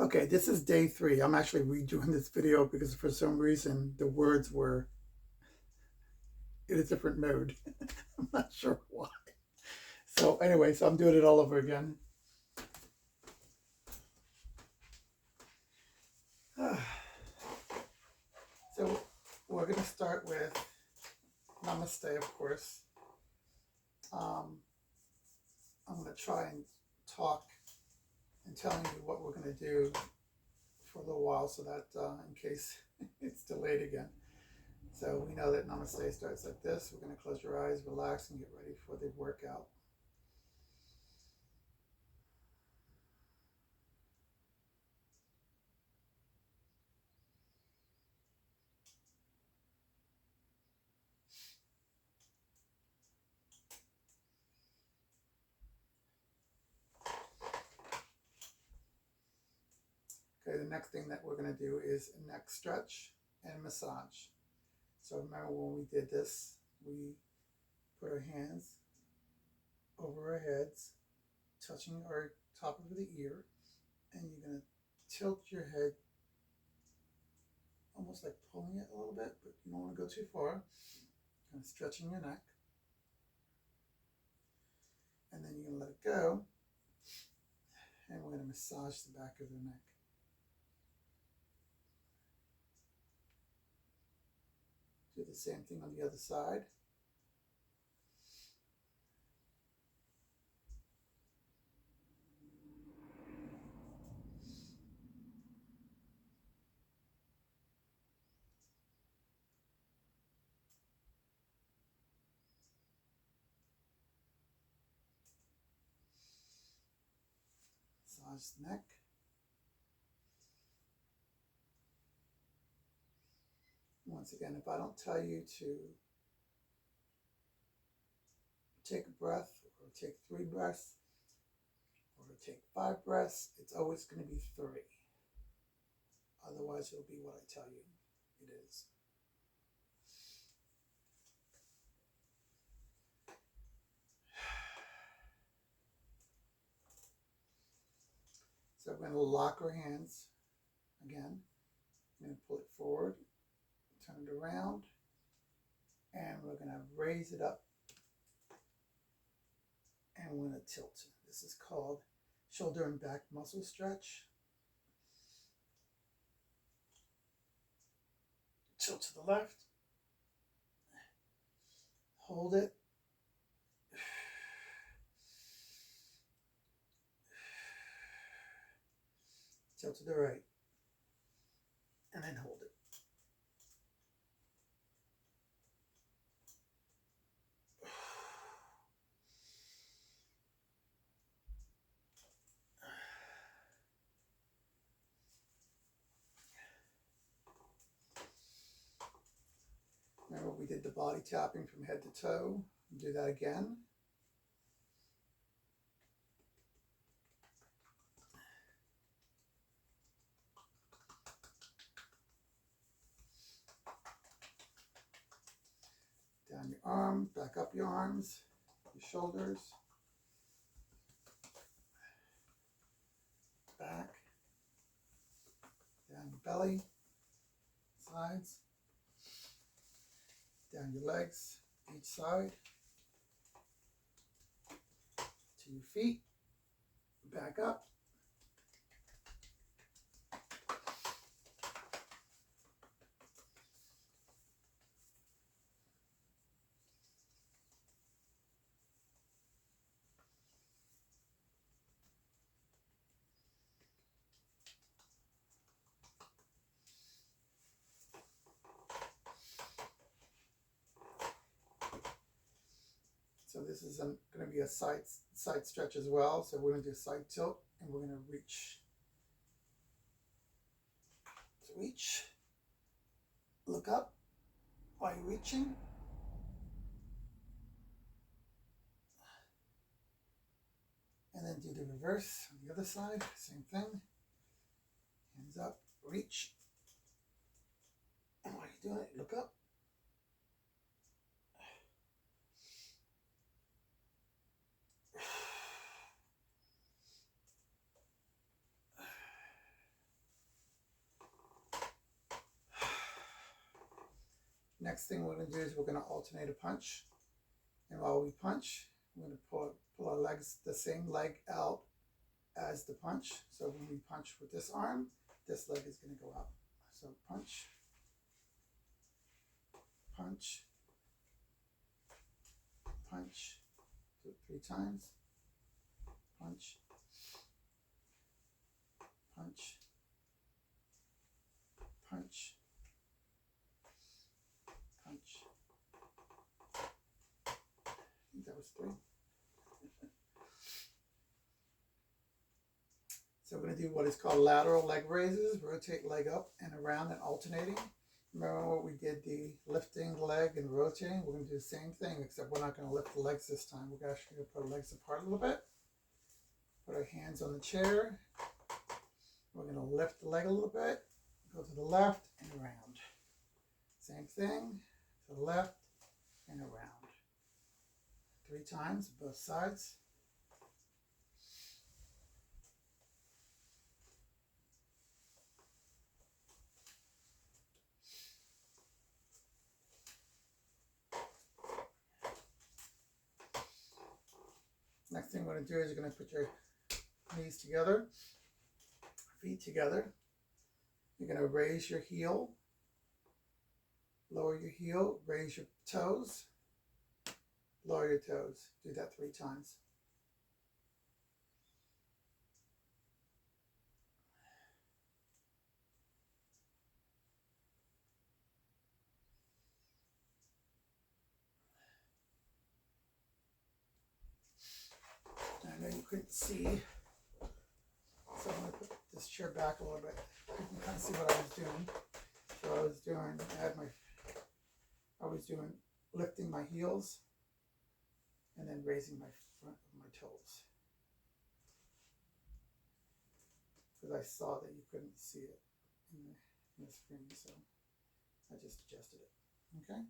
Okay, this is day 3. I'm actually redoing this video because for some reason the words were in a different mode. I'm not sure why. So anyway, so I'm doing it all over again. So we're going to start with Namaste, of course. I'm going to try and talk and telling you what we're going to do for a little while so that in case it's delayed again. So we know that Namaste starts like this. We're going to close your eyes, relax, and get ready for the workout. Okay, the next thing that we're going to do is a neck stretch and massage. So remember when we did this, we put our hands over our heads, touching our top of the ear, and you're going to tilt your head almost like pulling it a little bit, but you don't want to go too far. Kind of stretching your neck. And then you're going to let it go, and we're going to massage the back of the neck. Do the same thing on the other side. Massage the neck. Once again, if I don't tell you to take a breath or take 3 breaths or take 5 breaths, it's always going to be 3. Otherwise, it'll be what I tell you it is. So we're going to lock our hands again. We're going to pull it forward, turn it around, and we're going to raise it up, and we're going to tilt. This is called shoulder and back muscle stretch. Tilt to the left, hold it, tilt to the right, and then hold it. Remember, we did the body tapping from head to toe. Do that again. Down your arms, back up your arms, your shoulders, back, down your belly, sides, down your legs, each side, to your feet, back up. So this is going to be a side stretch as well. So we're going to do a side tilt, and we're going to reach. So reach, look up while you're reaching. And then do the reverse on the other side, same thing. Hands up, reach. And while you're doing it, look up. Next thing we're going to do is we're going to alternate a punch. And while we punch, we're going to pull our legs, the same leg out as the punch. So when we punch with this arm, this leg is going to go out. So punch, punch, punch, do it 3 times, punch, punch, punch, punch. I think that was 3. So we're going to do what is called lateral leg raises, rotate leg up and around and alternating. Remember what we did, the lifting the leg and rotating? We're going to do the same thing, except we're not going to lift the legs this time. We're actually going to put our legs apart a little bit. Put our hands on the chair. We're going to lift the leg a little bit, go to the left and around. Same thing, to the left and around. 3 times, both sides. Next thing we're going to do is you're going to put your knees together, feet together. You're going to raise your heel, lower your heel, raise your toes, lower your toes. Do that 3 times. I know you couldn't see, so I'm going to put this chair back a little bit. You can kind of see what I was doing. So I was doing lifting my heels and then raising my front of my toes. Because I saw that you couldn't see it in the screen, so I just adjusted it. Okay?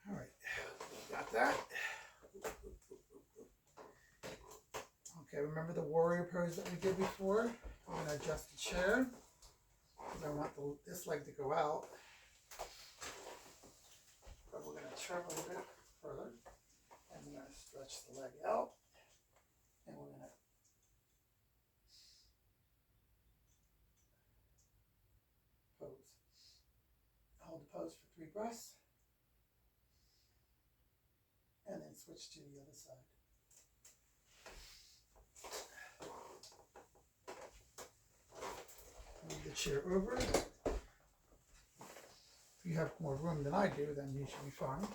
All right, got that. Okay, remember the warrior pose that we did before? I'm going to adjust the chair because I want this leg to go out. But we're going to turn a little bit further and we're going to stretch the leg out and we're going to pose. Hold the pose for 3 breaths and then switch to the other side. Move the chair over. If you have more room than I do, then you should be fine.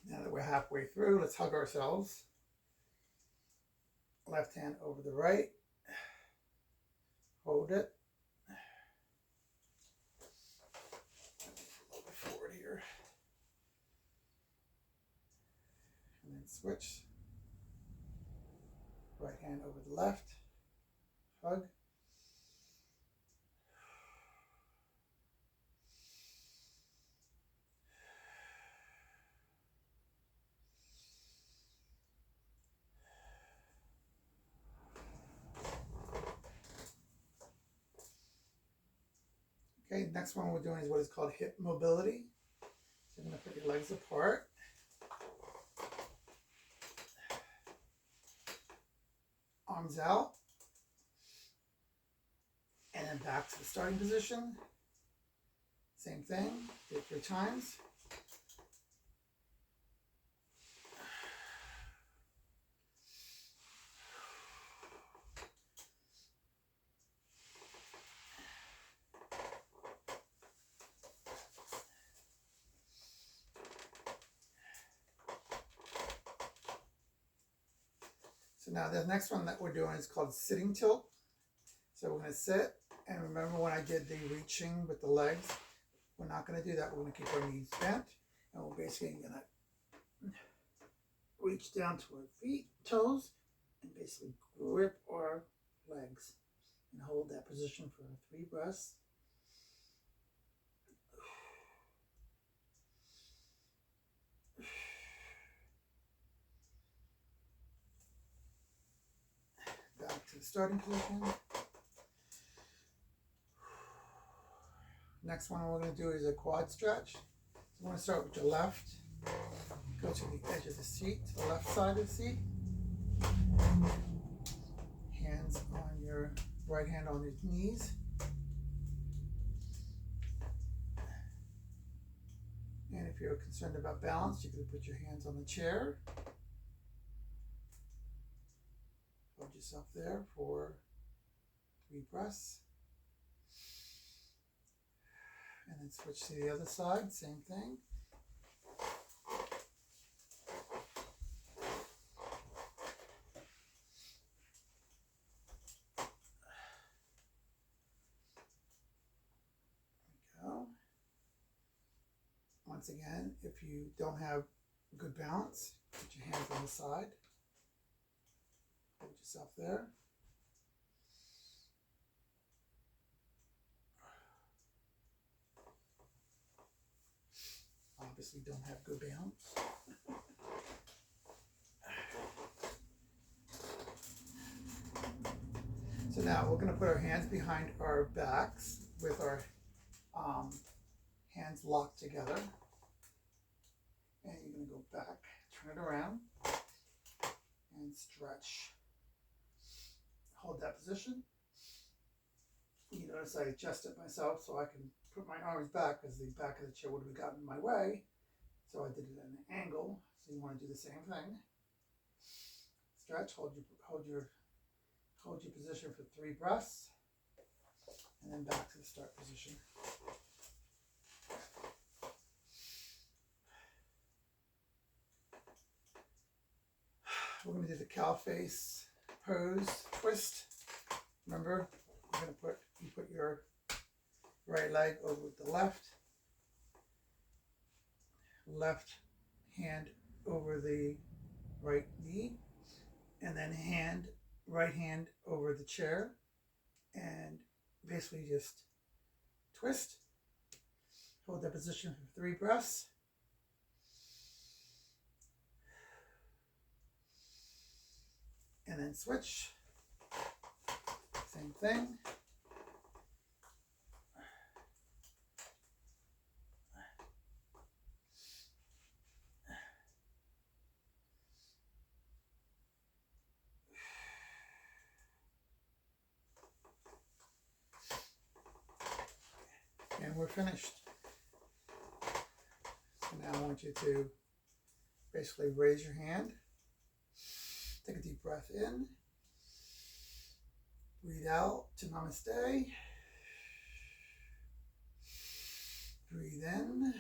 Now that we're halfway through, let's hug ourselves. Left hand over the right. Hold it. A little bit forward here. And then switch. Right hand over the left. Hug. Okay, next one we're doing is what is called hip mobility. So you're going to put your legs apart. Arms out. And then back to the starting position. Same thing, do it 3 times. So now the next one that we're doing is called sitting tilt. So we're going to sit, and remember when I did the reaching with the legs, we're not going to do that. We're going to keep our knees bent, and we're basically going to reach down to our feet, toes, and basically grip our legs and hold that position for 3 breaths. Back to the starting position. Next one we're going to do is a quad stretch. So we're going to start with your left. Go to the edge of the seat, to the left side of the seat. Hands on your right hand on your knees. And if you're concerned about balance, you can put your hands on the chair. Hold yourself there for 3 breaths. And then switch to the other side, same thing. There we go. Once again, if you don't have good balance, put your hands on the side. Hold yourself there. Obviously don't have good balance. So now we're going to put our hands behind our backs with our hands locked together. And you're going to go back, turn it around, and stretch. Hold that position. You notice I adjusted myself so I can put my arms back because the back of the chair would have gotten in my way. So I did it at an angle. So you want to do the same thing. Stretch, hold your position for 3 breaths, and then back to the start position. We're going to do the cow face pose twist. Remember, you put your right leg over the left hand over the right knee, and then right hand over the chair, and basically just twist. Hold that position for 3 breaths. And then switch. Same thing. And we're finished. So now I want you to basically raise your hand. Take a deep breath in. Breathe out to namaste. Breathe in,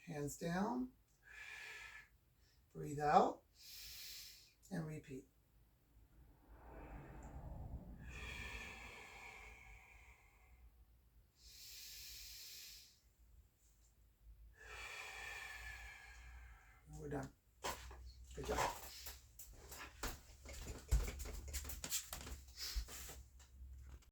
hands down. Breathe out and repeat.